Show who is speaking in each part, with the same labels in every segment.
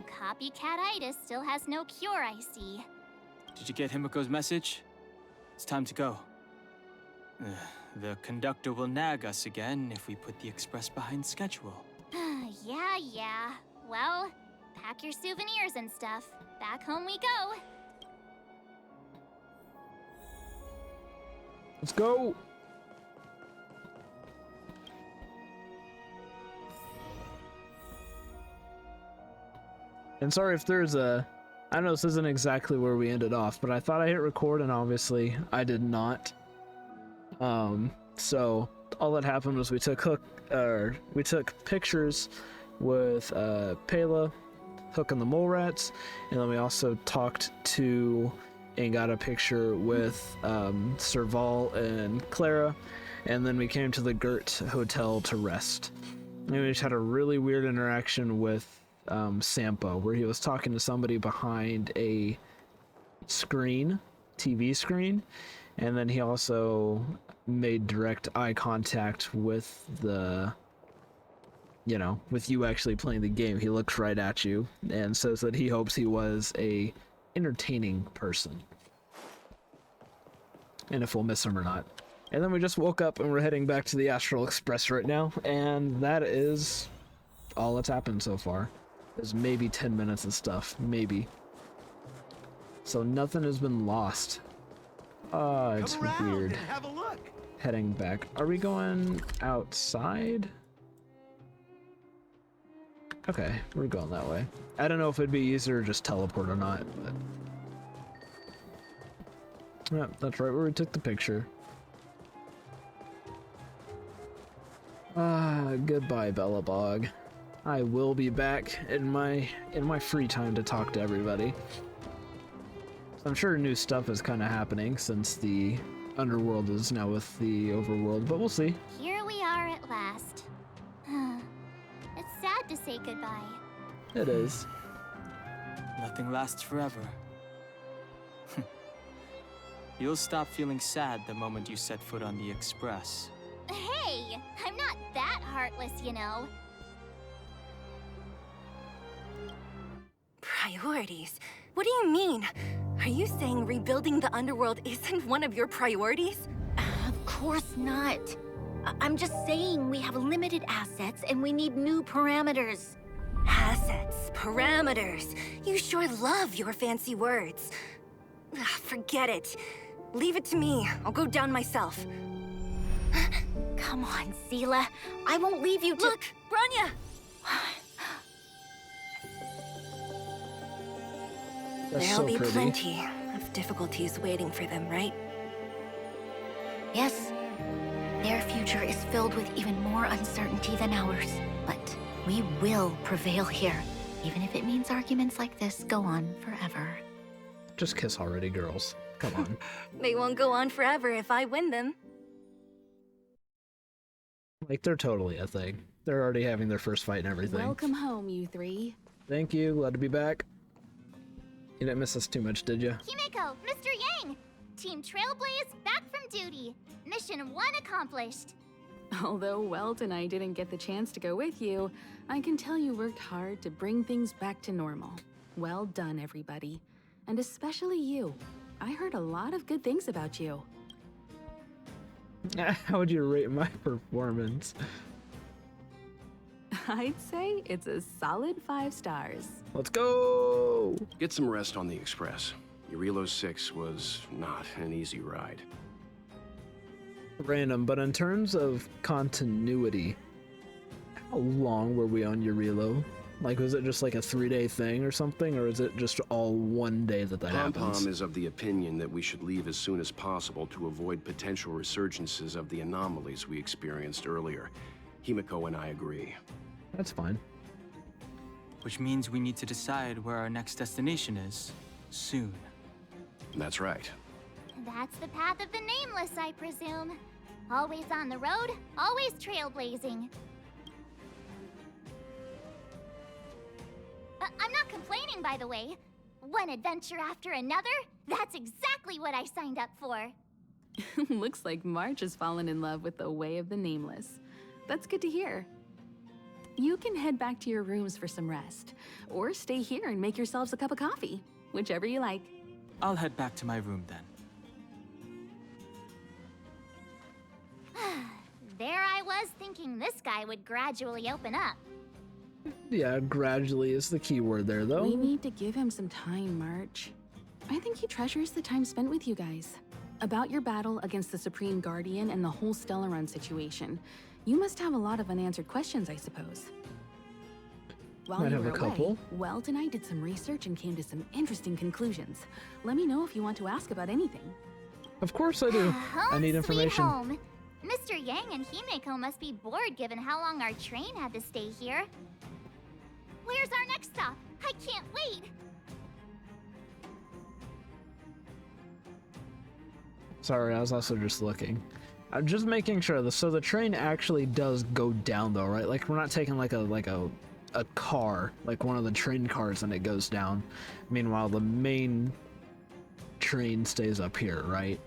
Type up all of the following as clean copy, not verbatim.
Speaker 1: Copycatitis still has no cure, I see.
Speaker 2: Did you get Himiko's message? It's time to go. The conductor will nag us again if we put the express behind schedule.
Speaker 1: Yeah. Well, pack your souvenirs and stuff. Back home we go.
Speaker 3: Let's go! And sorry if there's a... I know this isn't exactly where we ended off, but I thought I hit record and obviously I did not. So all that happened was we took pictures with Pela, Hook and the Mole Rats, and then we also talked to and got a picture with Serval and Clara, and then we came to the Gert Hotel to rest. And we just had a really weird interaction with Sampo, where he was talking to somebody behind a screen, TV screen, and then he also made direct eye contact with with you actually playing the game. He looks right at you and says that he hopes he was a entertaining person, and if we'll miss him or not. And then we just woke up and we're heading back to the Astral Express right now, and that is all that's happened so far. There's maybe 10 minutes of stuff, maybe. So nothing has been lost. It's weird.
Speaker 4: Have a look.
Speaker 3: Heading back. Are we going outside? Okay, we're going that way. I don't know if it'd be easier to just teleport or not, but... Yep, that's right where we took the picture. Goodbye, Bellabog. I will be back in my free time to talk to everybody. So I'm sure new stuff is kind of happening since the underworld is now with the overworld, but we'll see.
Speaker 1: Here we are at last. It's sad to say goodbye.
Speaker 3: It is.
Speaker 2: Nothing lasts forever. You'll stop feeling sad the moment you set foot on the express.
Speaker 1: Hey, I'm not that heartless, you know.
Speaker 5: Priorities? What do you mean? Are you saying rebuilding the underworld isn't one of your priorities?
Speaker 6: Of course not. I'm just saying we have limited assets and we need new parameters.
Speaker 5: Assets, parameters. You sure love your fancy words. Forget it. Leave it to me. I'll go down myself.
Speaker 6: Come on, Seela. I won't leave you to—
Speaker 5: Look, Branya!
Speaker 3: That's
Speaker 5: There'll
Speaker 3: so
Speaker 5: be
Speaker 3: pretty.
Speaker 5: plenty of difficulties waiting for them, right?
Speaker 6: Yes. Their future is filled with even more uncertainty than ours. But we will prevail here, even if it means arguments like this go on forever.
Speaker 3: Just kiss already, girls. Come on.
Speaker 5: They won't go on forever if I win them.
Speaker 3: Like, they're totally a thing. They're already having their first fight and everything.
Speaker 7: Welcome home, you three.
Speaker 3: Thank you. Glad to be back. You didn't miss us too much, did you?
Speaker 1: Himiko, Mr. Yang! Team Trailblaze back from duty. Mission 1 accomplished.
Speaker 7: Although Welt and I didn't get the chance to go with you, I can tell you worked hard to bring things back to normal. Well done, everybody. And especially you. I heard a lot of good things about you.
Speaker 3: How would you rate my performance?
Speaker 7: I'd say it's a solid 5 stars.
Speaker 3: Let's go!
Speaker 4: Get some rest on the express. Eurilo 6 was not an easy ride.
Speaker 3: Random, but in terms of continuity, how long were we on Eurilo? Like, was it just like a 3-day thing or something, or is it just all one day that happens?
Speaker 4: Pom-Pom is of the opinion that we should leave as soon as possible to avoid potential resurgences of the anomalies we experienced earlier. Himiko and I agree.
Speaker 3: That's fine.
Speaker 2: Which means we need to decide where our next destination is, soon.
Speaker 4: That's right.
Speaker 1: That's the path of the Nameless, I presume. Always on the road, always trailblazing. I'm not complaining, by the way. One adventure after another, that's exactly what I signed up for.
Speaker 7: Looks like March has fallen in love with the way of the Nameless. That's good to hear. You can head back to your rooms for some rest, or stay here and make yourselves a cup of coffee, whichever you like.
Speaker 2: I'll head back to my room then.
Speaker 1: There I was thinking this guy would gradually open up.
Speaker 3: Yeah, gradually is the key word there, though.
Speaker 7: We need to give him some time, March. I think he treasures the time spent with you guys. About your battle against the Supreme Guardian and the whole Stellaron situation, you must have a lot of unanswered questions, I suppose. While
Speaker 3: Might
Speaker 7: you
Speaker 3: have
Speaker 7: were
Speaker 3: a couple.
Speaker 7: away, Welt and I did some research and came to some interesting conclusions. Let me know if you want to ask about anything.
Speaker 3: Of course I do.
Speaker 1: Home
Speaker 3: I need
Speaker 1: sweet
Speaker 3: information.
Speaker 1: home. Mr. Yang and Himeko must be bored given how long our train had to stay here. Where's our next stop? I can't wait!
Speaker 3: Sorry, I was also just looking. I'm just making sure. So the train actually does go down, though, right? Like we're not taking like a car, like one of the train cars, and it goes down. Meanwhile, the main train stays up here, right?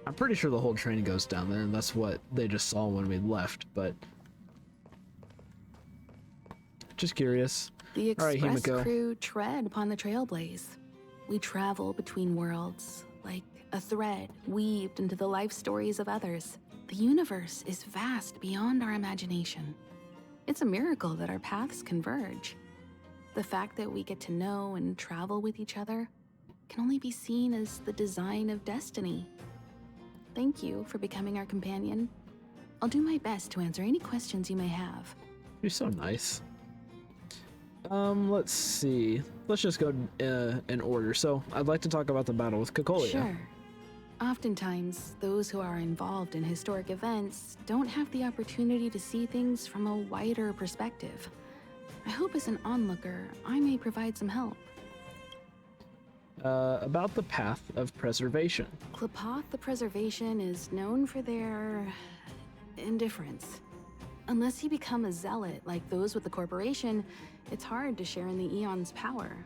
Speaker 3: I'm pretty sure the whole train goes down there, and that's what they just saw when we left. But just curious.
Speaker 7: The
Speaker 3: All right,
Speaker 7: Express
Speaker 3: Himeko.
Speaker 7: crew tread upon the trailblaze. We travel between worlds, like a thread weaved into the life stories of others. The universe is vast beyond our imagination. It's a miracle that our paths converge. The fact that we get to know and travel with each other can only be seen as the design of destiny. Thank you for becoming our companion. I'll do my best to answer any questions you may have.
Speaker 3: You're so nice. Let's see. Let's just go in order. So, I'd like to talk about the battle with Kokolia.
Speaker 7: Sure. Oftentimes, those who are involved in historic events don't have the opportunity to see things from a wider perspective. I hope as an onlooker, I may provide some help.
Speaker 3: About the path of preservation.
Speaker 7: Klapoth the Preservation is known for their indifference. Unless you become a zealot like those with the corporation, it's hard to share in the Eon's power.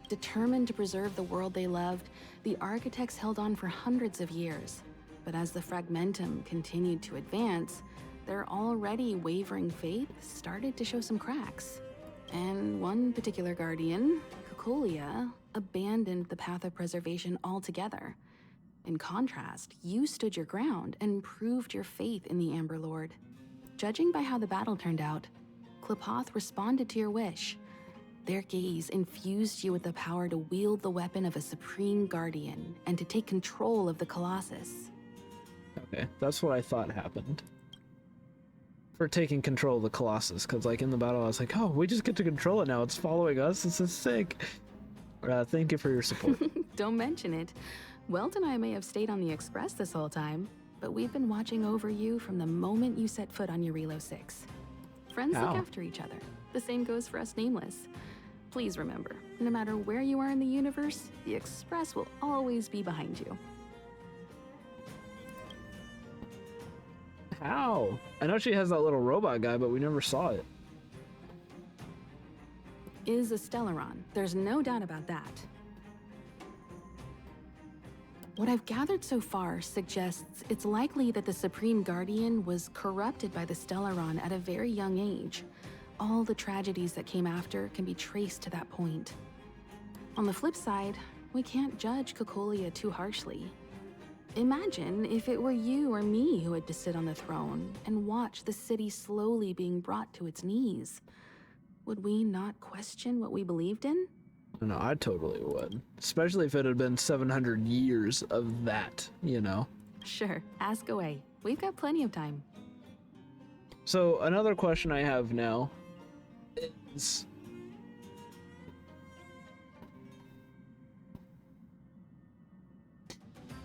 Speaker 7: Determined to preserve the world they loved, the architects held on for hundreds of years. But as the Fragmentum continued to advance, their already wavering faith started to show some cracks. And one particular guardian, Kokolia, abandoned the path of preservation altogether. In contrast, you stood your ground and proved your faith in the Amber Lord. Judging by how the battle turned out, Klapoth responded to your wish. Their gaze infused you with the power to wield the weapon of a supreme guardian and to take control of the Colossus.
Speaker 3: Okay, that's what I thought happened. For taking control of the Colossus, because like in the battle I was like, oh, we just get to control it now, it's following us, this is sick. Thank you for your support.
Speaker 7: Don't mention it. Welt and I may have stayed on the Express this whole time, but we've been watching over you from the moment you set foot on Eurilo 6. Friends look
Speaker 3: Ow.
Speaker 7: after each other. The same goes for us Nameless. Please remember, no matter where you are in the universe, the Express will always be behind you.
Speaker 3: How? I know she has that little robot guy, but we never saw it.
Speaker 7: Is a Stellaron. There's no doubt about that. What I've gathered so far suggests it's likely that the Supreme Guardian was corrupted by the Stellaron at a very young age. All the tragedies that came after can be traced to that point. On the flip side, we can't judge Kokolia too harshly. Imagine if it were you or me who had to sit on the throne and watch the city slowly being brought to its knees. Would we not question what we believed in?
Speaker 3: No, I totally would. Especially if it had been 700 years of that, you know?
Speaker 7: Sure, ask away. We've got plenty of time.
Speaker 3: So, another question I have now is...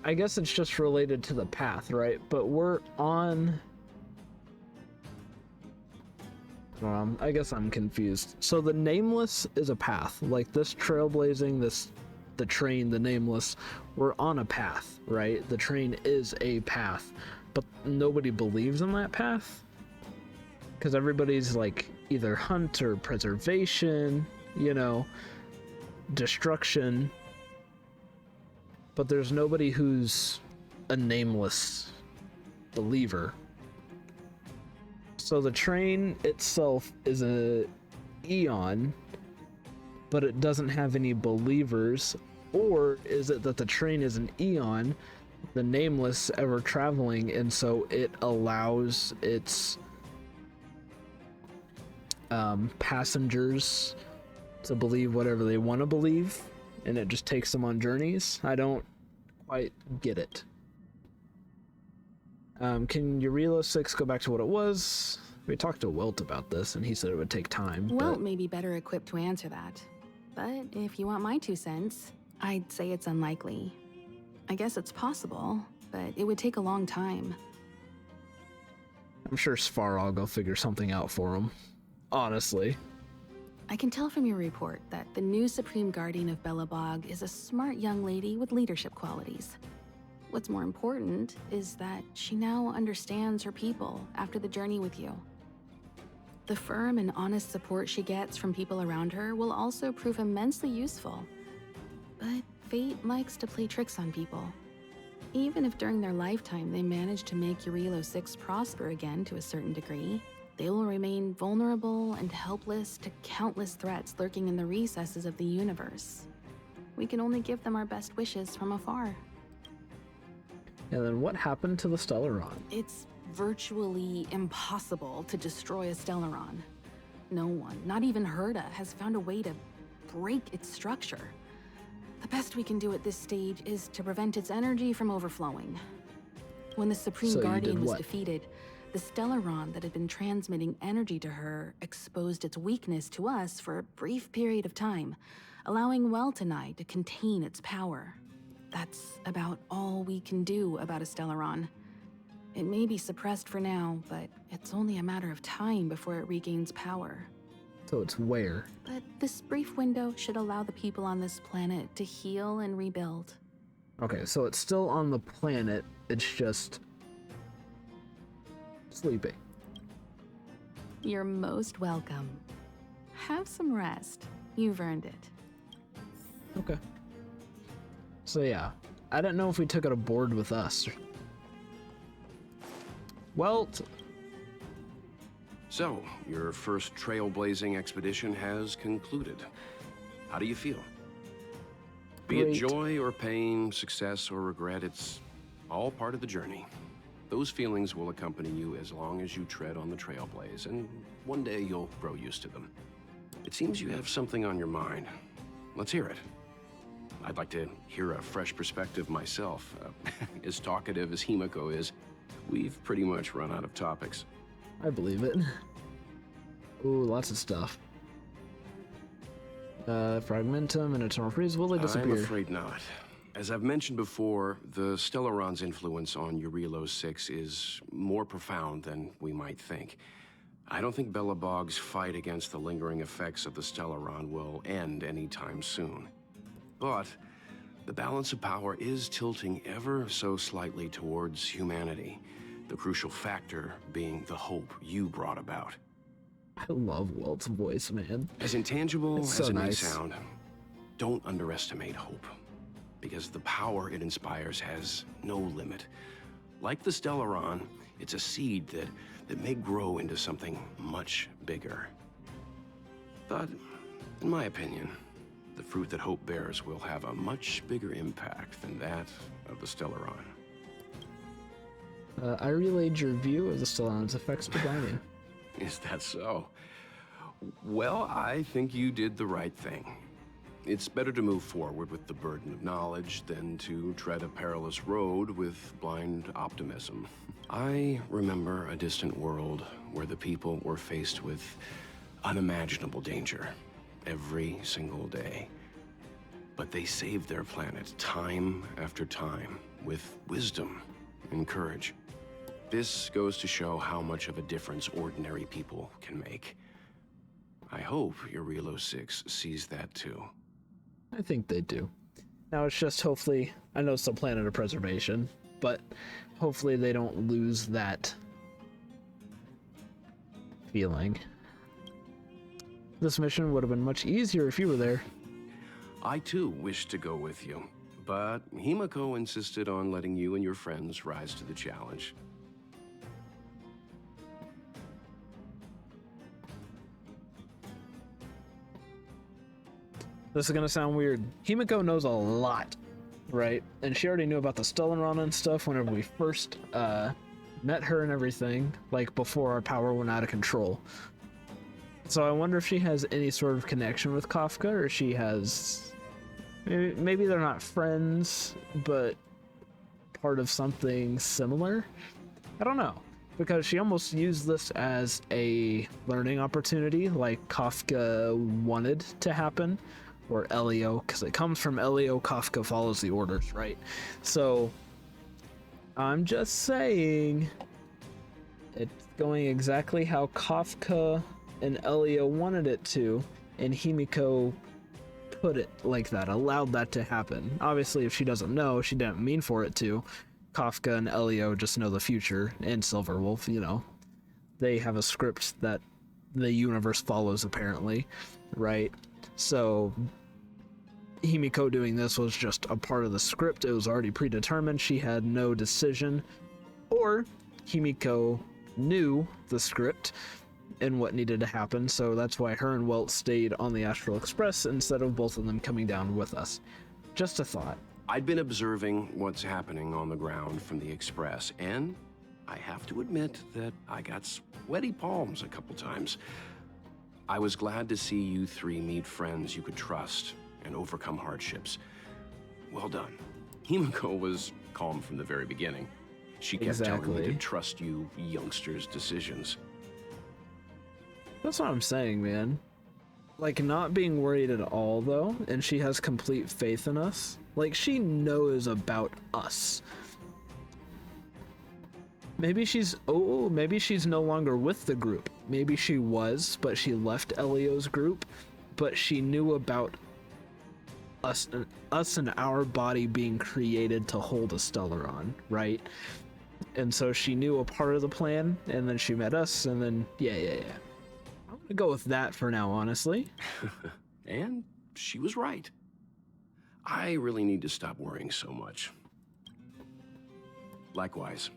Speaker 3: I guess it's just related to the path, right? But we're on... I guess I'm confused. So the Nameless is a path. Like this trailblazing, the train, the Nameless, we're on a path, right? The train is a path. But nobody believes in that path? Because everybody's like either hunt or preservation, you know, destruction. But there's nobody who's a Nameless believer. So the train itself is a eon, but it doesn't have any believers, or is it that the train is an eon, the nameless ever traveling, and so it allows its passengers to believe whatever they want to believe, and it just takes them on journeys? I don't quite get it. Can Eurilo 6 go back to what it was? We talked to Welt about this, and he said it would take time.
Speaker 7: Welt may be better equipped to answer that. But if you want my 2 cents, I'd say it's unlikely. I guess it's possible, but it would take a long time.
Speaker 3: I'm sure Svarog will go figure something out for him. Honestly.
Speaker 7: I can tell from your report that the new Supreme Guardian of Belobog is a smart young lady with leadership qualities. What's more important is that she now understands her people after the journey with you. The firm and honest support she gets from people around her will also prove immensely useful. But fate likes to play tricks on people. Even if during their lifetime they manage to make Eurilo 6 prosper again to a certain degree, they will remain vulnerable and helpless to countless threats lurking in the recesses of the universe. We can only give them our best wishes from afar.
Speaker 3: And then what happened to the Stellaron?
Speaker 7: It's virtually impossible to destroy a Stellaron. No one, not even Herda, has found a way to break its structure. The best we can do at this stage is to prevent its energy from overflowing. When the Supreme Guardian was defeated, the Stellaron that had been transmitting energy to her exposed its weakness to us for a brief period of time, allowing Welt and I to contain its power. That's about all we can do about a Stellaron. It may be suppressed for now, but it's only a matter of time before it regains power.
Speaker 3: So it's where?
Speaker 7: But this brief window should allow the people on this planet to heal and rebuild.
Speaker 3: Okay, so it's still on the planet, it's just sleeping.
Speaker 7: You're most welcome. Have some rest. You've earned it.
Speaker 3: Okay. So yeah, I didn't know if we took it aboard with us. Well,
Speaker 4: So, your first trailblazing expedition has concluded. How do you feel? Be it
Speaker 3: Great.
Speaker 4: joy or pain, success or regret, it's all part of the journey. Those feelings will accompany you as long as you tread on the trailblaze, and one day you'll grow used to them. It seems you have something on your mind. Let's hear it. I'd like to hear a fresh perspective myself. As talkative as Himiko is, we've pretty much run out of topics.
Speaker 3: I believe it. Ooh, lots of stuff. Fragmentum and Eternal Freeze, will they disappear?
Speaker 4: I'm afraid not. As I've mentioned before, the Stellaron's influence on Eurilo 6 is more profound than we might think. I don't think Belobog's fight against the lingering effects of the Stellaron will end anytime soon. But the balance of power is tilting ever so slightly towards humanity, the crucial factor being the hope you brought about.
Speaker 3: I love Welt's voice, man.
Speaker 4: As intangible
Speaker 3: It's
Speaker 4: as
Speaker 3: so
Speaker 4: it may
Speaker 3: nice.
Speaker 4: sound, don't underestimate hope, because the power it inspires has no limit. Like the Stellaron, it's a seed that may grow into something much bigger. But, in my opinion, the fruit that hope bears will have a much bigger impact than that of the Stellaron.
Speaker 3: I relayed your view of the Stellaron's effects to Barney.
Speaker 4: Is that so? Well, I think you did the right thing. It's better to move forward with the burden of knowledge than to tread a perilous road with blind optimism. I remember a distant world where the people were faced with unimaginable danger every single day. But they saved their planet time after time with wisdom and courage. This goes to show how much of a difference ordinary people can make. I hope Eurilo 6 sees that too.
Speaker 3: I think they do. Now it's just hopefully, I know it's a planet of preservation, but hopefully they don't lose that feeling. This mission would have been much easier if you were there.
Speaker 4: I too wish to go with you, but Himiko insisted on letting you and your friends rise to the challenge.
Speaker 3: This is gonna sound weird. Himiko knows a lot, right? And she already knew about the Stellaron and stuff whenever we first met her and everything, like before our power went out of control. So I wonder if she has any sort of connection with Kafka, or she has... Maybe they're not friends, but part of something similar? I don't know. Because she almost used this as a learning opportunity, like Kafka wanted to happen. Or Elio, because it comes from Elio, Kafka follows the orders, right? So, I'm just saying, it's going exactly how Kafka and Elio wanted it to, and Himiko put it like that, allowed that to happen. Obviously, if she doesn't know, she didn't mean for it to. Kafka and Elio just know the future, and Silverwolf, you know. They have a script that the universe follows, apparently, right? So, Himiko doing this was just a part of the script. It was already predetermined. She had no decision. Or, Himiko knew the script and what needed to happen, so that's why her and Welt stayed on the Astral Express instead of both of them coming down with us. Just a thought.
Speaker 4: I'd been observing what's happening on the ground from the Express, and I have to admit that I got sweaty palms a couple times. I was glad to see you three meet friends you could trust and overcome hardships. Well done. Himiko was calm from the very beginning. She kept telling me to trust you youngsters' decisions.
Speaker 3: That's what I'm saying, man. Like, not being worried at all, though, and she has complete faith in us. Like, she knows about us. Maybe she's no longer with the group. Maybe she was, but she left Elio's group, but she knew about us and our body being created to hold a Stellaron, right? And so she knew a part of the plan, and then she met us, and then, yeah. I'm gonna go with that for now, honestly.
Speaker 4: And she was right. I really need to stop worrying so much. Likewise.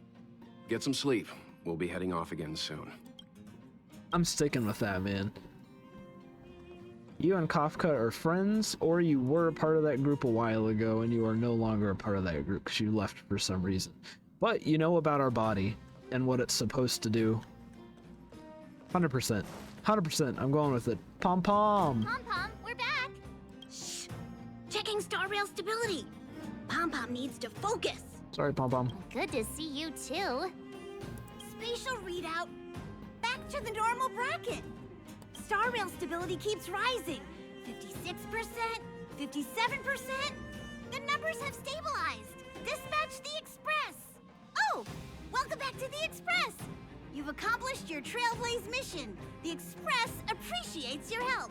Speaker 4: Get some sleep. We'll be heading off again soon.
Speaker 3: I'm sticking with that, man. You and Kafka are friends, or you were a part of that group a while ago, and you are no longer a part of that group because you left for some reason. But you know about our body and what it's supposed to do. 100%. 100%. I'm going with it. Pom-pom!
Speaker 1: Pom-pom, we're back!
Speaker 8: Shh! Checking star rail stability. Pom-pom needs to focus.
Speaker 3: Sorry, Pom-pom.
Speaker 1: Good to see you too.
Speaker 8: Spatial readout. Back to the normal bracket. Star rail stability keeps rising. 56%, 57%.
Speaker 1: The numbers have stabilized. Dispatch the Express.
Speaker 8: Oh, welcome back to the Express. You've accomplished your Trailblaze mission. The Express appreciates your help.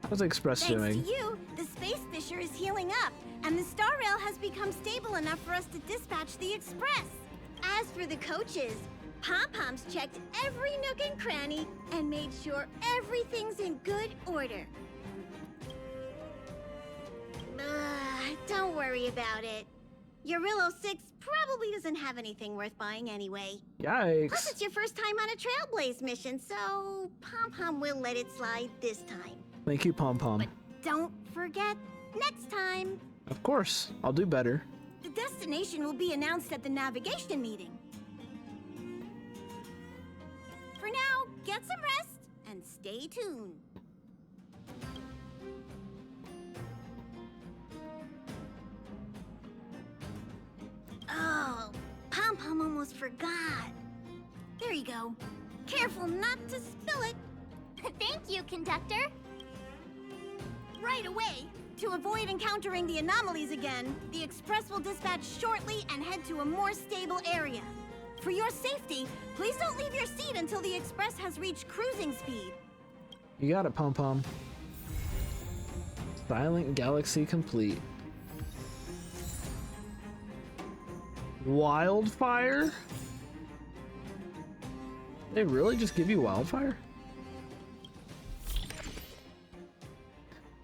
Speaker 3: How's the Express
Speaker 8: Thanks
Speaker 3: doing?
Speaker 8: to you, the Space Fisher is healing up, and the Star Rail has become stable enough for us to dispatch the Express. As for the coaches, Pom-Pom's checked every nook and cranny and made sure everything's in good order. Don't worry about it. Eurillo 6 probably doesn't have anything worth buying anyway.
Speaker 3: Yikes.
Speaker 8: Plus, it's your first time on a Trailblaze mission, so Pom-Pom will let it slide this time.
Speaker 3: Thank you, Pom-pom.
Speaker 8: But don't forget, next time.
Speaker 3: Of course, I'll do better.
Speaker 8: The destination will be announced at the navigation meeting. For now, get some rest and stay tuned. Oh, Pom-Pom almost forgot. There you go. Careful not to spill it.
Speaker 1: Thank you, conductor.
Speaker 8: Right away. To avoid encountering the anomalies again, the Express will dispatch shortly and head to a more stable area. For your safety, please don't leave your seat until the Express has reached cruising speed.
Speaker 3: You got it, Pom-pom. Silent Galaxy complete. Wildfire? They really just give you wildfire?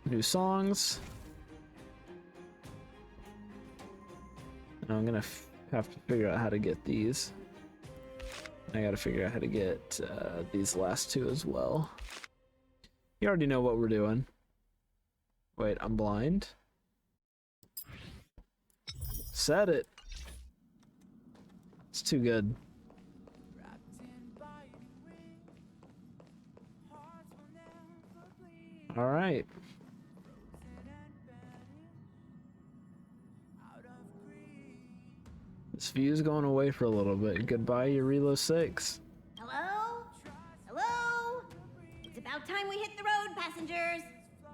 Speaker 3: New songs. And I'm gonna have to figure out how to get these. I gotta figure out how to get these last two as well. You already know what we're doing. Wait, I'm blind? Said it. It's too good. All right. This view's going away for a little bit. Goodbye, Eurilo 6.
Speaker 8: Hello? Hello? It's about time we hit the road, passengers.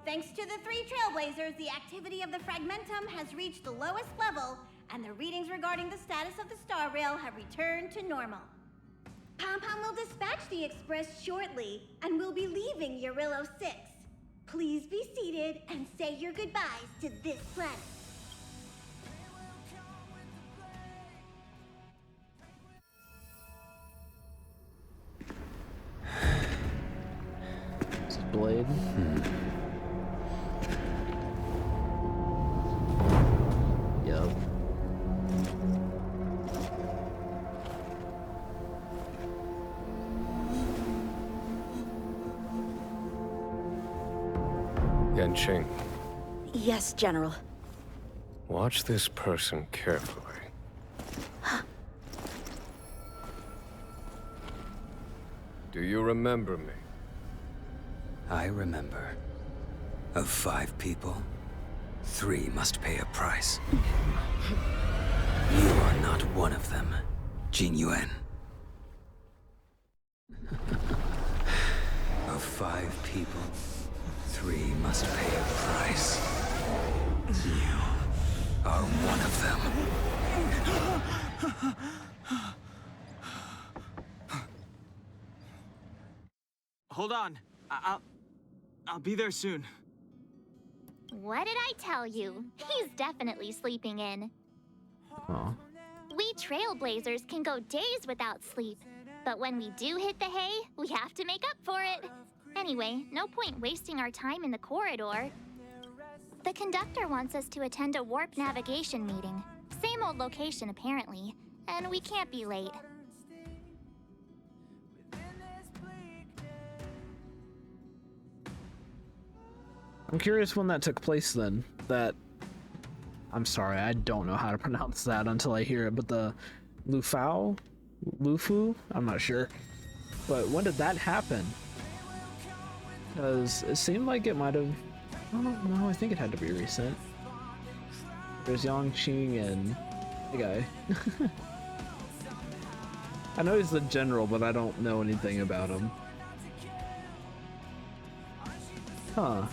Speaker 8: Thanks to the 3 Trailblazers, the activity of the Fragmentum has reached the lowest level, and the readings regarding the status of the Star Rail have returned to normal. Pom-Pom will dispatch the Express shortly, and we'll be leaving Eurilo 6. Please be seated and say your goodbyes to this planet.
Speaker 3: This is Blade. Yup.
Speaker 9: Yanqing,
Speaker 5: Yes, General.
Speaker 9: watch this person carefully. Do you remember me?
Speaker 10: I remember. Of 5 people, 3 must pay a price. You are not one of them, Jin Yuan. Of 5 people, 3 must pay a price. You are one of them.
Speaker 2: Hold on. I'll be there soon.
Speaker 1: What did I tell you? He's definitely sleeping in.
Speaker 3: Aw.
Speaker 1: We Trailblazers can go days without sleep. But when we do hit the hay, we have to make up for it. Anyway, no point wasting our time in the corridor. The conductor wants us to attend a warp navigation meeting. Same old location, apparently. And we can't be late.
Speaker 3: I'm curious when that took place then. I'm sorry, I don't know how to pronounce that until I hear it, but the Lufu? I'm not sure. But when did that happen? Because it seemed like it might have... Oh, no, I think it had to be recent. There's Yangqing and the guy. I know he's the general, but I don't know anything about him. Huh.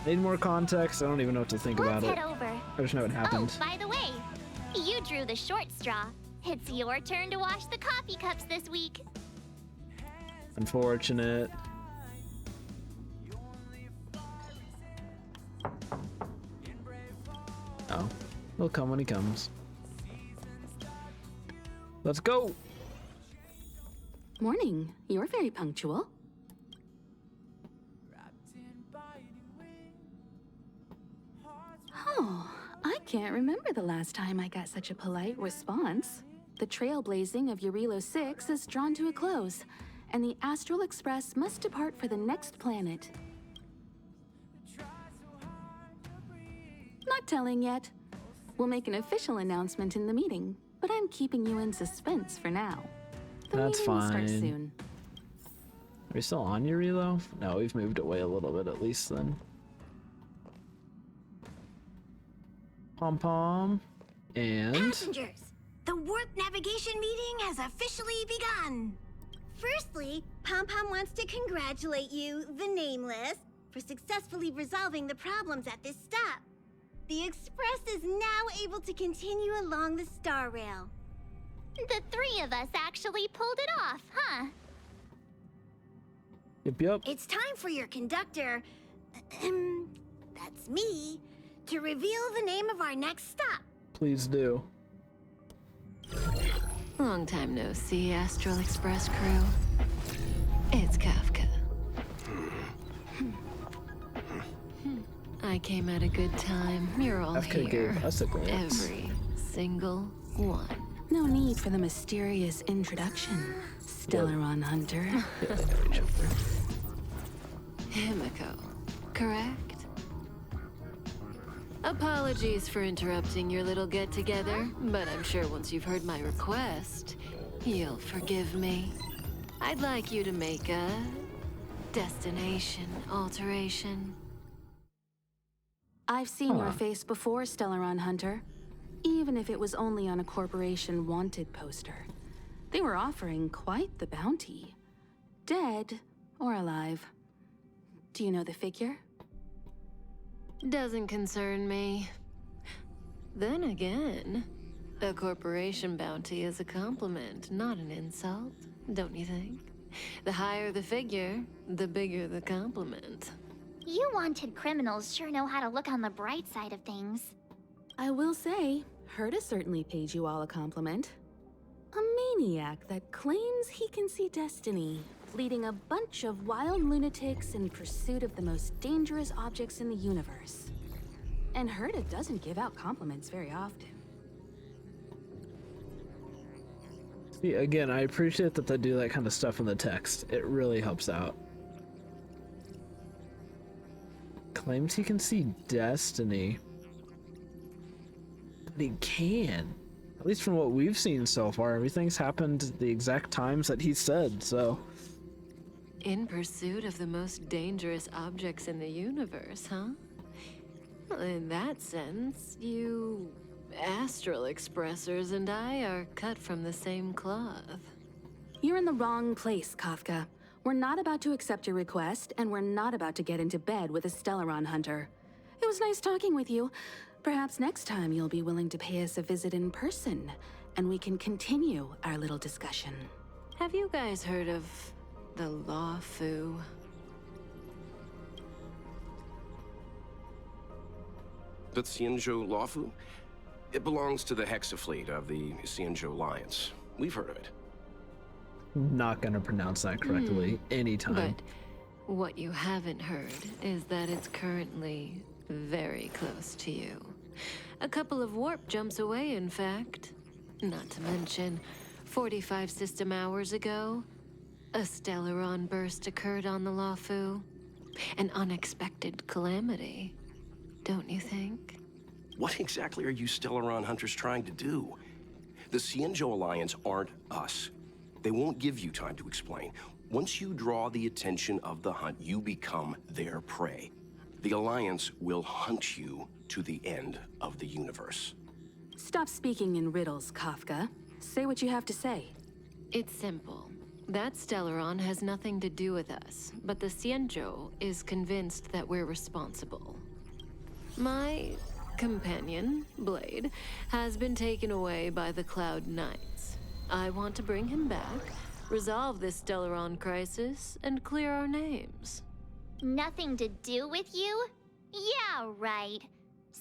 Speaker 3: Need more context? I don't even know what to think about
Speaker 1: Let's
Speaker 3: it.
Speaker 1: head over.
Speaker 3: I just know it happened.
Speaker 1: Oh, by the way, you drew the short straw. It's your turn to wash the coffee cups this week.
Speaker 3: Unfortunate. Oh, he'll come when he comes. Let's go!
Speaker 7: Morning. You're very punctual. Oh, I can't remember the last time I got such a polite response. The trailblazing of Eurilo 6 is drawn to a close, and the Astral Express must depart for the next planet. Not telling yet. We'll make an official announcement in the meeting, but I'm keeping you in suspense for now. The
Speaker 3: That's
Speaker 7: meeting will start
Speaker 3: fine.
Speaker 7: soon.
Speaker 3: Are we still on Eurilo? No, we've moved away a little bit at least then. Pom Pom. And...
Speaker 8: Passengers, the warp navigation meeting has officially begun. Firstly, Pom-Pom wants to congratulate you, the Nameless, for successfully resolving the problems at this stop. The Express is now able to continue along the Star Rail.
Speaker 1: The 3 of us actually pulled it off, huh?
Speaker 3: Yep.
Speaker 8: It's time for your conductor, that's me, to reveal the name of our next stop.
Speaker 3: Please do.
Speaker 11: Long time no see, Astral Express crew. It's Kafka. I came at a good time. You're all
Speaker 3: Kafka
Speaker 11: here.
Speaker 3: gave us a glance.
Speaker 11: Every single one.
Speaker 7: No need for the mysterious introduction, Stellaron Hunter.
Speaker 3: Yeah, they know each other.
Speaker 11: Himiko. correct? Apologies for interrupting your little get-together, but I'm sure once you've heard my request, you'll forgive me. I'd like you to make a destination alteration.
Speaker 7: I've seen your face before, Stellaron Hunter. Even if it was only on a corporation wanted poster. They were offering quite the bounty. Dead or alive. Do you know the figure?
Speaker 11: Doesn't concern me. Then again, a corporation bounty is a compliment, not an insult, don't you think? The higher the figure, the bigger the compliment.
Speaker 1: You wanted criminals sure know how to look on the bright side of things.
Speaker 7: I will say, Herta certainly paid you all a compliment. A maniac that claims he can see destiny, leading a bunch of wild lunatics in pursuit of the most dangerous objects in the universe. And Herta doesn't give out compliments very often.
Speaker 3: See, again, I appreciate that they do that kind of stuff in the text. It really helps out. Claims he can see destiny. But he can. At least from what we've seen so far, everything's happened the exact times that he said, so...
Speaker 11: In pursuit of the most dangerous objects in the universe, huh? Well, in that sense, you astral expressors and I are cut from the same cloth.
Speaker 7: You're in the wrong place, Kafka. We're not about to accept your request, and we're not about to get into bed with a Stellaron Hunter. It was nice talking with you. Perhaps next time you'll be willing to pay us a visit in person, and we can continue our little discussion.
Speaker 11: Have you guys heard of the Law Fu?
Speaker 4: The Xianzhou Lawfu? It belongs to the Hexafleet of the Xianzhou Alliance. We've heard of it.
Speaker 3: Not gonna pronounce that correctly anytime.
Speaker 11: But what you haven't heard is that it's currently very close to you. A couple of warp jumps away, in fact. Not to mention, 45 system hours ago, a Stellaron burst occurred on the Lawfu. An unexpected calamity, don't you think?
Speaker 4: What exactly are you Stellaron hunters trying to do? The Xianzhou Alliance aren't us. They won't give you time to explain. Once you draw the attention of the hunt, you become their prey. The Alliance will hunt you to the end of the universe.
Speaker 7: Stop speaking in riddles, Kafka. Say what you have to say.
Speaker 11: It's simple. That Stellaron has nothing to do with us, but the Xianzhou is convinced that we're responsible. My companion, Blade, has been taken away by the Cloud Knights. I want to bring him back, resolve this Stellaron crisis, and clear our names.
Speaker 1: Nothing to do with you? Yeah, right.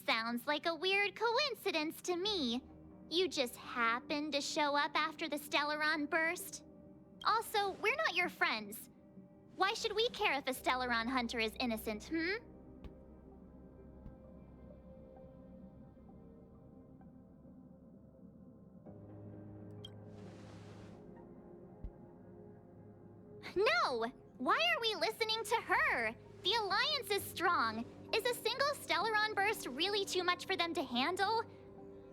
Speaker 1: Sounds like a weird coincidence to me. You just happened to show up after the Stellaron burst? Also, we're not your friends. Why should we care if a Stellaron hunter is innocent, No! Why are we listening to her? The Alliance is strong. Is a single Stellaron burst really too much for them to handle?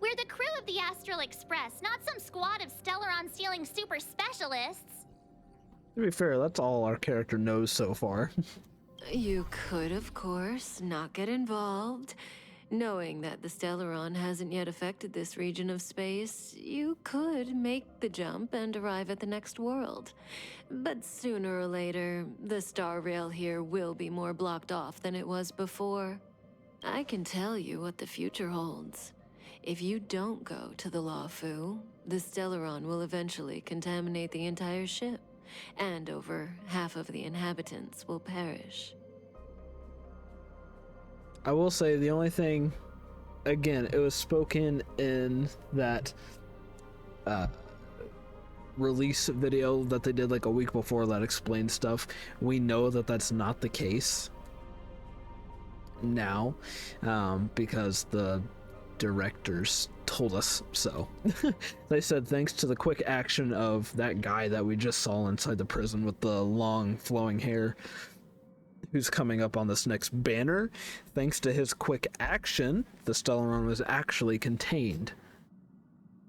Speaker 1: We're the crew of the Astral Express, not some squad of Stellaron-stealing super specialists.
Speaker 3: To be fair, that's all our character knows so far.
Speaker 11: You could, of course, not get involved. Knowing that the Stellaron hasn't yet affected this region of space, you could make the jump and arrive at the next world. But sooner or later, the star rail here will be more blocked off than it was before. I can tell you what the future holds. If you don't go to the Lawfu, the Stellaron will eventually contaminate the entire ship, and over half of the inhabitants will perish.
Speaker 3: I will say the only thing, again, it was spoken in that release video that they did like a week before that explained stuff. We know that that's not the case now, because the directors told us so. They said thanks to the quick action of that guy that we just saw inside the prison with the long flowing hair, who's coming up on this next banner. Thanks to his quick action, the Stellaron was actually contained.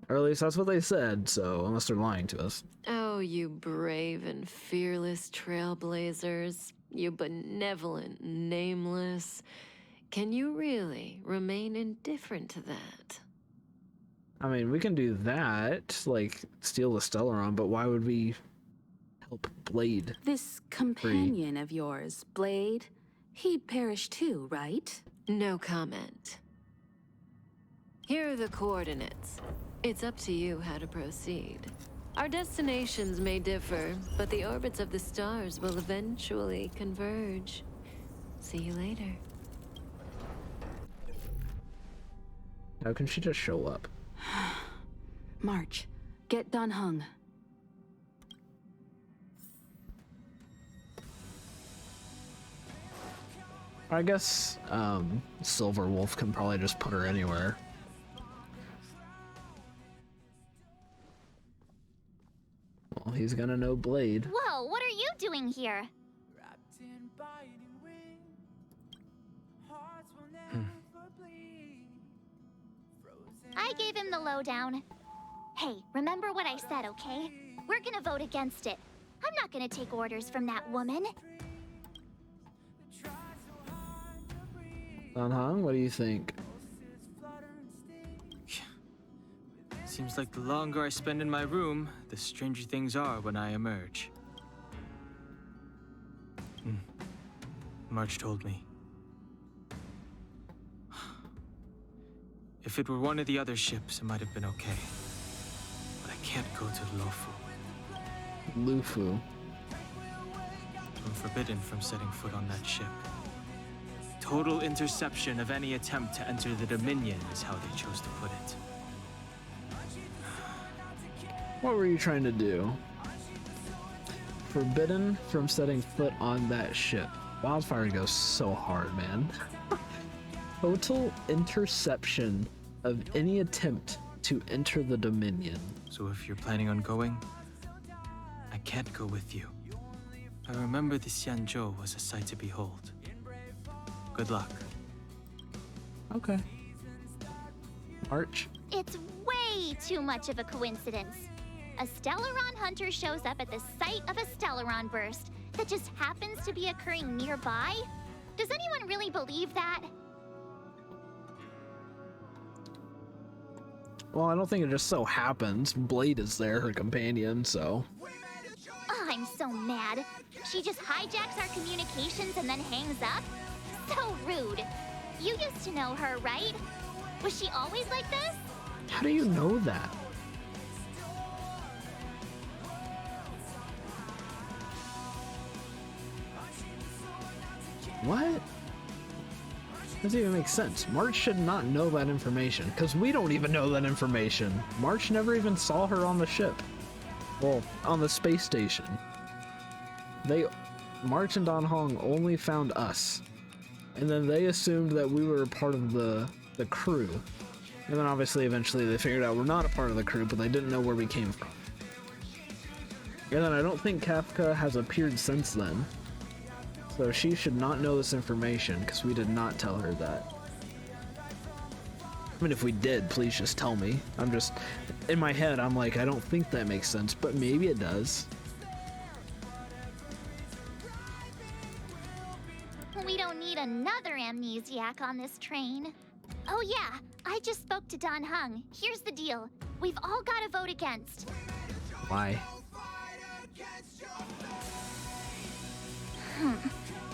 Speaker 3: Or at least that's what they said, so unless they're lying to us.
Speaker 11: Oh, you brave and fearless trailblazers. You benevolent nameless. Can you really remain indifferent to that?
Speaker 3: I mean, we can do that, like steal the Stellaron, but why would we help Blade?
Speaker 7: This companion of yours, Blade, he'd perish too, right?
Speaker 11: No comment. Here are the coordinates. It's up to you how to proceed. Our destinations may differ, but the orbits of the stars will eventually converge. See you later.
Speaker 3: How can she just show up?
Speaker 7: March, get Dan Heng.
Speaker 3: I guess Silver Wolf can probably just put her anywhere. Well, he's gonna know Blade.
Speaker 1: Whoa, what are you doing here? I gave him the lowdown. Hey, remember what I said, okay? We're gonna vote against it. I'm not gonna take orders from that woman.
Speaker 3: Dan Heng, what do you think?
Speaker 2: Seems like the longer I spend in my room, the stranger things are when I emerge. March told me. If it were one of the other ships, it might have been okay. But I can't go to Lufu.
Speaker 3: Lufu.
Speaker 2: I'm forbidden from setting foot on that ship. Total interception of any attempt to enter the Dominion is how they chose to put it.
Speaker 3: What were you trying to do? Forbidden from setting foot on that ship. Wildfire goes so hard, man. Total interception of any attempt to enter the Dominion.
Speaker 2: So if you're planning on going, I can't go with you. I remember the Xianzhou was a sight to behold. Good luck.
Speaker 3: Okay. March.
Speaker 1: It's way too much of a coincidence. A Stellaron hunter shows up at the site of a Stellaron burst that just happens to be occurring nearby? Does anyone really believe that?
Speaker 3: Well, I don't think it just so happens. Blade is there, her companion, so.
Speaker 1: Oh, I'm so mad. She just hijacks our communications and then hangs up? So rude. You used to know her, right? Was she always like this?
Speaker 3: How do you know that? What? Doesn't even make sense. March should not know that information, because we don't even know that information. March never even saw her on the ship. Well, on the space station. March and Dan Heng only found us. And then they assumed that we were part of the crew. And then obviously eventually they figured out we're not a part of the crew, but they didn't know where we came from. And then I don't think Kafka has appeared since then. So she should not know this information, because we did not tell her that. I mean, if we did, please just tell me. I'm just, in my head, I'm like, I don't think that makes sense, but maybe it does.
Speaker 1: We don't need another amnesiac on this train. Oh yeah, I just spoke to Dan Heng. Here's the deal. We've all got to vote against.
Speaker 3: Why?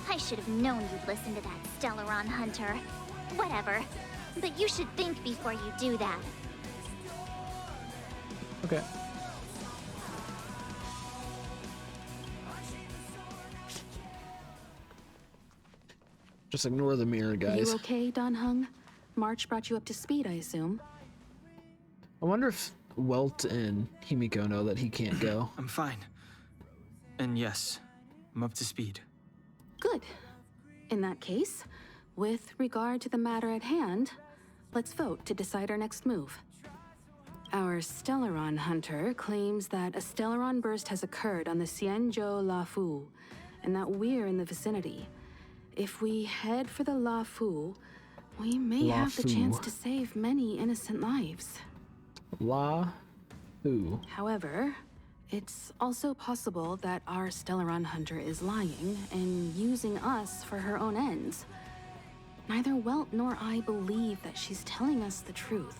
Speaker 1: I should have known you'd listen to that Stellaron hunter. Whatever. But you should think before you do that.
Speaker 3: Okay. Just ignore the mirror, guys.
Speaker 7: You okay, Dan Heng? March brought you up to speed, I assume.
Speaker 3: I wonder if Welt and Himiko know that he can't go.
Speaker 2: I'm fine. And yes, I'm up to speed.
Speaker 7: Good. In that case, with regard to the matter at hand, let's vote to decide our next move. Our Stellaron hunter claims that a Stellaron burst has occurred on the Xianzhou Lafu, and that we're in the vicinity. if we head for the La Fu, we may
Speaker 3: La
Speaker 7: have the
Speaker 3: Fu.
Speaker 7: chance to save many innocent lives.
Speaker 3: La Fu.
Speaker 7: However, it's also possible that our Stellaron hunter is lying and using us for her own ends. Neither Welt nor I believe that she's telling us the truth,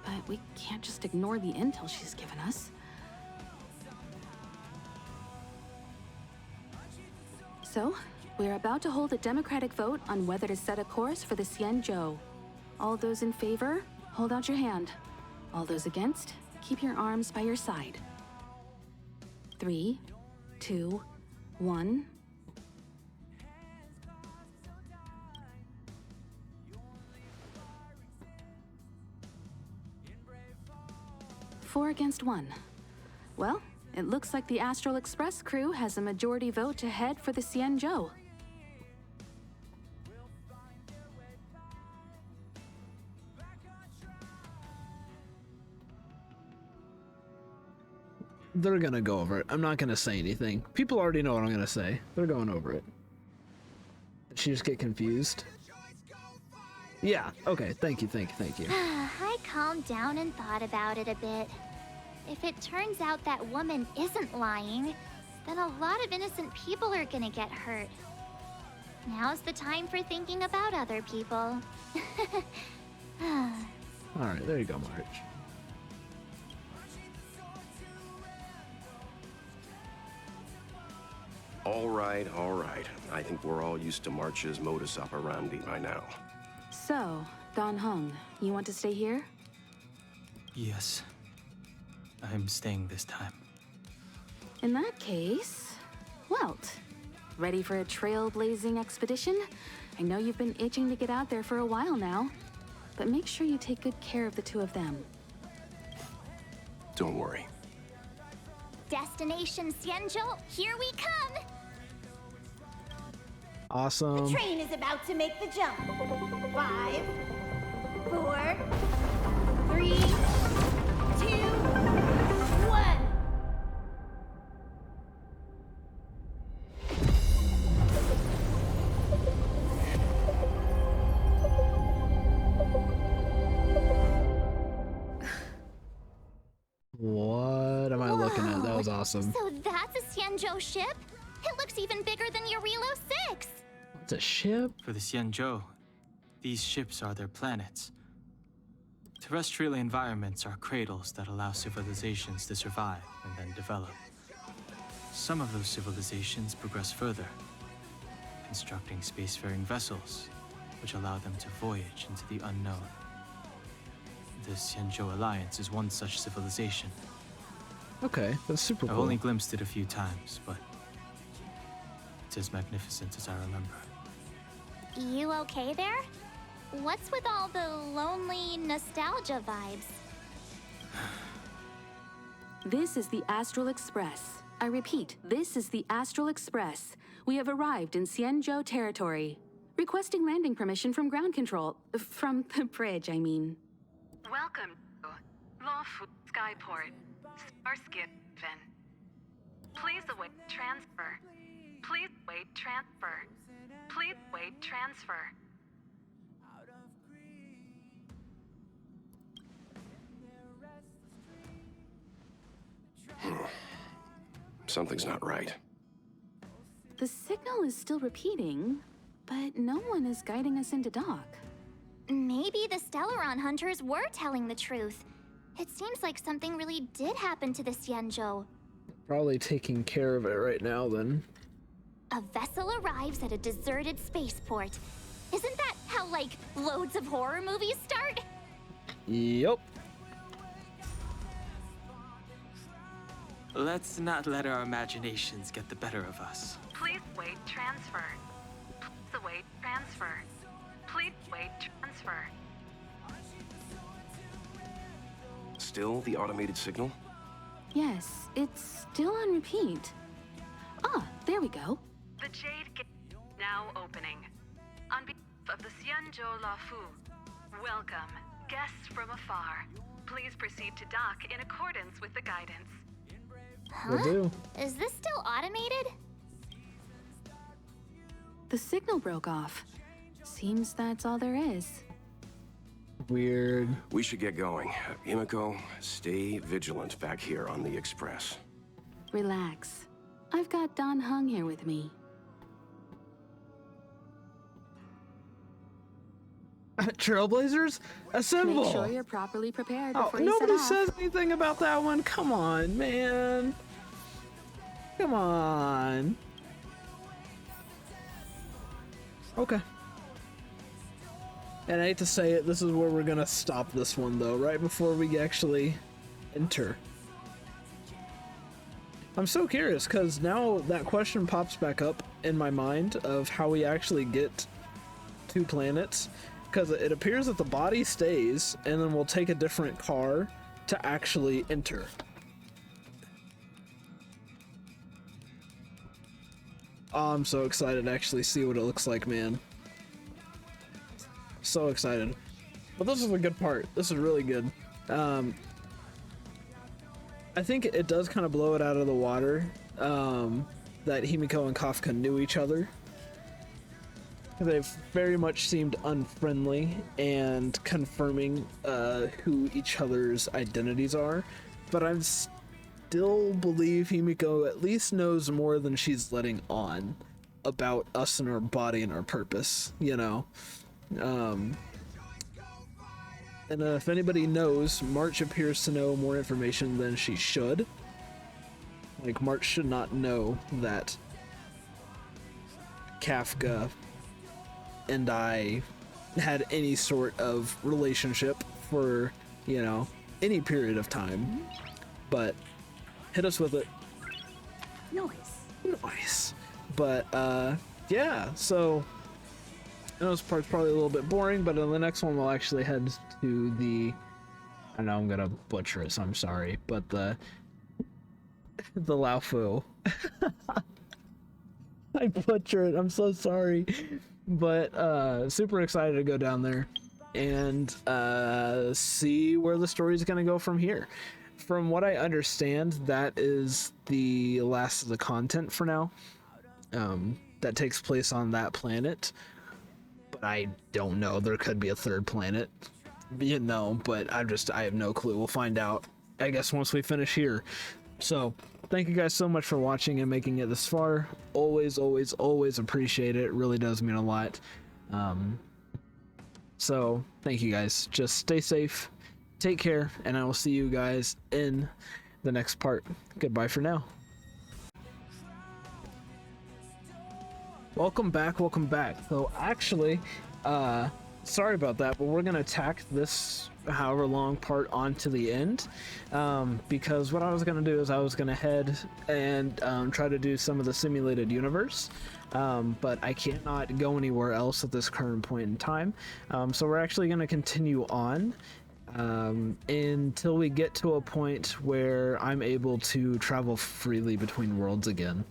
Speaker 7: but we can't just ignore the intel she's given us. So, we're about to hold a democratic vote on whether to set a course for the Xianzhou. All those in favor, hold out your hand. All those against, keep your arms by your side. 3, 2, 1. Four against 1. Well, it looks like the Astral Express crew has a majority vote to head for the Xianzhou.
Speaker 3: They're gonna go over it. I'm not gonna say anything. People already know what I'm gonna say. They're going over it. Did she just get confused? Yeah, okay, thank you.
Speaker 1: I calmed down and thought about it a bit. If it turns out that woman isn't lying, then a lot of innocent people are gonna get hurt. Now's the time for thinking about other people.
Speaker 3: Alright, there you go, March.
Speaker 4: All right. I think we're all used to March's modus operandi by now.
Speaker 7: So, Don Hung, you want to stay here?
Speaker 2: Yes. I'm staying this time.
Speaker 7: In that case, Welt, ready for a trailblazing expedition? I know you've been itching to get out there for a while now, but make sure you take good care of the two of them.
Speaker 4: Don't worry.
Speaker 1: Destination Xianzhou, here we come!
Speaker 3: Awesome.
Speaker 8: The train is about to make the jump. 5, 4, 3, 2, 1.
Speaker 3: What am I looking at? That was awesome.
Speaker 1: So that's a Xianzhou ship? It looks even bigger than Eurilo 6!
Speaker 3: It's a ship?
Speaker 2: For the Xianzhou, these ships are their planets. Terrestrial environments are cradles that allow civilizations to survive and then develop. Some of those civilizations progress further, constructing spacefaring vessels, which allow them to voyage into the unknown. The Xianzhou Alliance is one such civilization.
Speaker 3: Okay, that's super
Speaker 2: I've
Speaker 3: cool.
Speaker 2: only glimpsed it a few times, but it's as magnificent as I remember.
Speaker 1: You okay there? What's with all the lonely nostalgia vibes?
Speaker 7: This is the Astral Express. I repeat, this is the Astral Express. We have arrived in Xianzhou territory. Requesting landing permission from ground control. From the bridge, I mean.
Speaker 12: Welcome to Lawful Skyport, Starskin. Please await transfer. Please wait transfer. Please wait transfer.
Speaker 4: Something's not right.
Speaker 7: The signal is still repeating, but no one is guiding us into dock.
Speaker 1: Maybe the Stellaron hunters were telling the truth. It seems like something really did happen to the Xianzhou.
Speaker 3: Probably taking care of it right now, then.
Speaker 1: A vessel arrives at a deserted spaceport. Isn't that how, like, loads of horror movies start?
Speaker 3: Yup.
Speaker 2: Let's not let our imaginations get the better of us.
Speaker 12: Please wait transfer. Please await transfer. Please wait transfer.
Speaker 4: Still the automated signal?
Speaker 7: Yes, it's still on repeat. Ah, there we go.
Speaker 12: The Jade Gate now opening. On behalf of the Xianzhou Lafu, welcome, guests from afar. Please proceed to dock in accordance with the guidance.
Speaker 3: Will do.
Speaker 1: Is this still automated?
Speaker 7: The signal broke off. Seems that's all there is.
Speaker 3: Weird.
Speaker 4: We should get going. Himiko, stay vigilant back here on the Express.
Speaker 7: Relax. I've got Don Hung here with me.
Speaker 3: Trailblazers, assemble!
Speaker 7: Make sure you're properly prepared
Speaker 3: Oh,
Speaker 7: before you set
Speaker 3: nobody
Speaker 7: off.
Speaker 3: says anything about that one. Come on, man. Come on. Okay. And I hate to say it, this is where we're gonna stop this one, though, right before we actually enter. I'm so curious, because now that question pops back up in my mind of how we actually get to planets. Because it appears that the body stays, and then we'll take a different car to actually enter. Oh, I'm so excited to actually see what it looks like, man. So excited. But this is a good part. This is really good. I think it does kind of blow it out of the water that Himiko and Kafka knew each other. They've very much seemed unfriendly and confirming who each other's identities are, but I still believe Himiko at least knows more than she's letting on about us and our body and our purpose, you know? And if anybody knows, March appears to know more information than she should. Like, March should not know that Kafka and I had any sort of relationship for, you know, any period of time. But hit us with it. Nice. But yeah, so I know this part's probably a little bit boring, but in the next one we'll actually head to the, I know I'm gonna butcher it, so I'm sorry, but the Lao Fu. I butcher it, I'm so sorry. But super excited to go down there and see where the story's gonna go from here. From what I understand, that is the last of the content for now. That takes place on that planet. But I don't know. There could be a third planet. You know, but I have no clue. We'll find out, I guess, once we finish here. So, thank you guys so much for watching and making it this far. Always, always, always appreciate it. It really does mean a lot. So, thank you guys. Just stay safe, take care, and I will see you guys in the next part. Goodbye for now. Welcome back, welcome back. So, actually, sorry about that, but we're gonna tack this however long part onto the end, because what I was gonna do is I was gonna head and try to do some of the simulated universe, but I cannot go anywhere else at this current point in time, so we're actually gonna continue on until we get to a point where I'm able to travel freely between worlds again.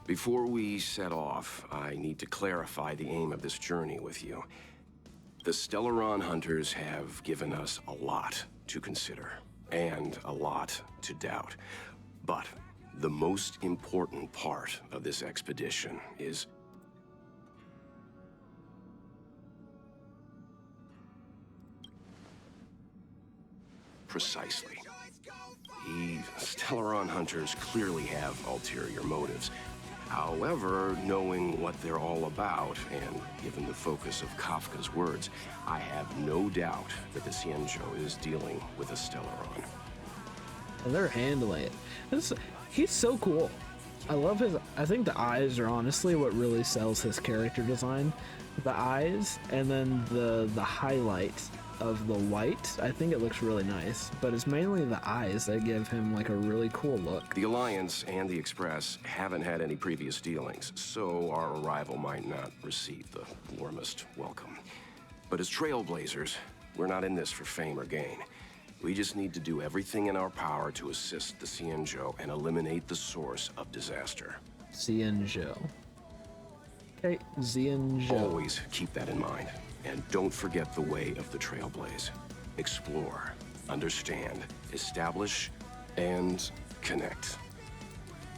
Speaker 4: Before we set off, I need to clarify the aim of this journey with you. The Stellaron hunters have given us a lot to consider, and a lot to doubt. But the most important part of this expedition is... Precisely. The Stellaron hunters clearly have ulterior motives. However, knowing what they're all about, and given the focus of Kafka's words, I have no doubt that the Xianzhou is dealing with a Stellaron.
Speaker 3: And they're handling it. He's so cool. I love his... I think the eyes are honestly what really sells his character design. The eyes, and then the highlight of the white. I think it looks really nice, but it's mainly the eyes that give him like a really cool look.
Speaker 4: The Alliance and the Express haven't had any previous dealings, so our arrival might not receive the warmest welcome. But as trailblazers, we're not in this for fame or gain. We just need to do everything in our power to assist the Xianzhou and eliminate the source of disaster.
Speaker 3: Xianzhou. Okay, Xianzhou.
Speaker 4: Always keep that in mind. And don't forget the way of the Trailblaze. Explore, understand, establish, and connect.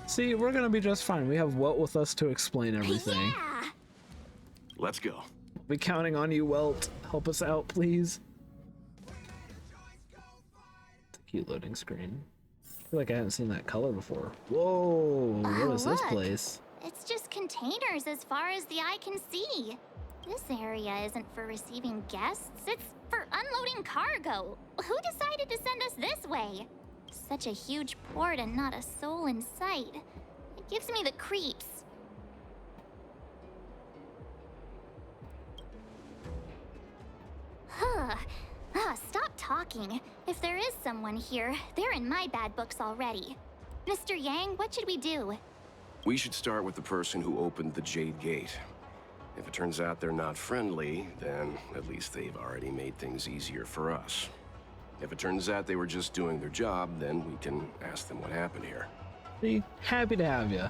Speaker 3: See, we're gonna be just fine. We have Welt with us to explain everything.
Speaker 8: Yeah!
Speaker 4: Let's go.
Speaker 3: We're counting on you, Welt. Help us out, please. It's a cute loading screen. I feel like I haven't seen that color before. Whoa, what is this
Speaker 1: look.
Speaker 3: place?
Speaker 1: It's just containers as far as the eye can see. This area isn't for receiving guests, it's for unloading cargo. Who decided to send us this way? Such a huge port and not a soul in sight. It gives me the creeps. Stop talking. If there is someone here, they're in my bad books already. Mr. Yang, what should we do?
Speaker 4: We should start with the person who opened the Jade Gate. If it turns out they're not friendly, then at least they've already made things easier for us. If it turns out they were just doing their job, then we can ask them what happened here.
Speaker 3: Be happy to have you.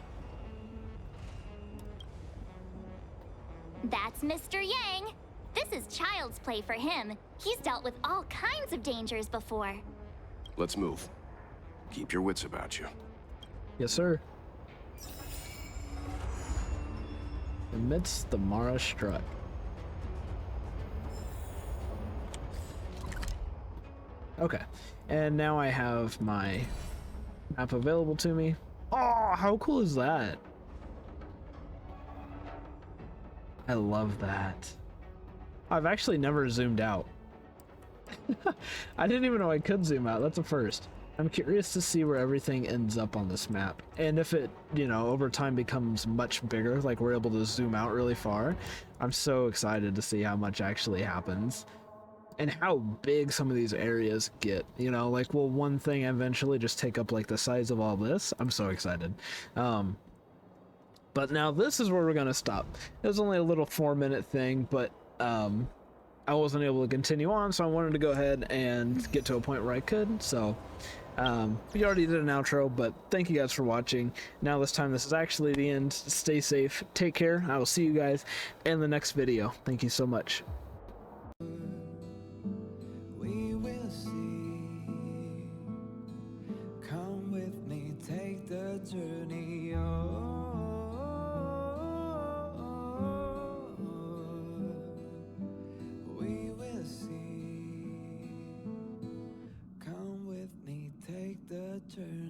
Speaker 1: That's Mr. Yang. This is child's play for him. He's dealt with all kinds of dangers before.
Speaker 4: Let's move. Keep your wits about you.
Speaker 3: Yes, sir. Amidst the Mara strut. Okay, and now I have my map available to me. Oh, how cool is that? I love that. I've actually never zoomed out. I didn't even know I could zoom out. That's a first. I'm curious to see where everything ends up on this map. And if it, you know, over time becomes much bigger, like we're able to zoom out really far, I'm so excited to see how much actually happens. And how big some of these areas get, you know, like, will one thing eventually just take up like the size of all this? I'm so excited. But now this is where we're gonna stop. It was only a little 4-minute thing, but I wasn't able to continue on, so I wanted to go ahead and get to a point where I could. So we already did an outro, but thank you guys for watching. Now this time, this is actually the end. Stay safe, take care. I will see you guys in the next video. Thank you so much.
Speaker 13: We will see. Come with me, take the journey on. We will see. Come with me, take the journey.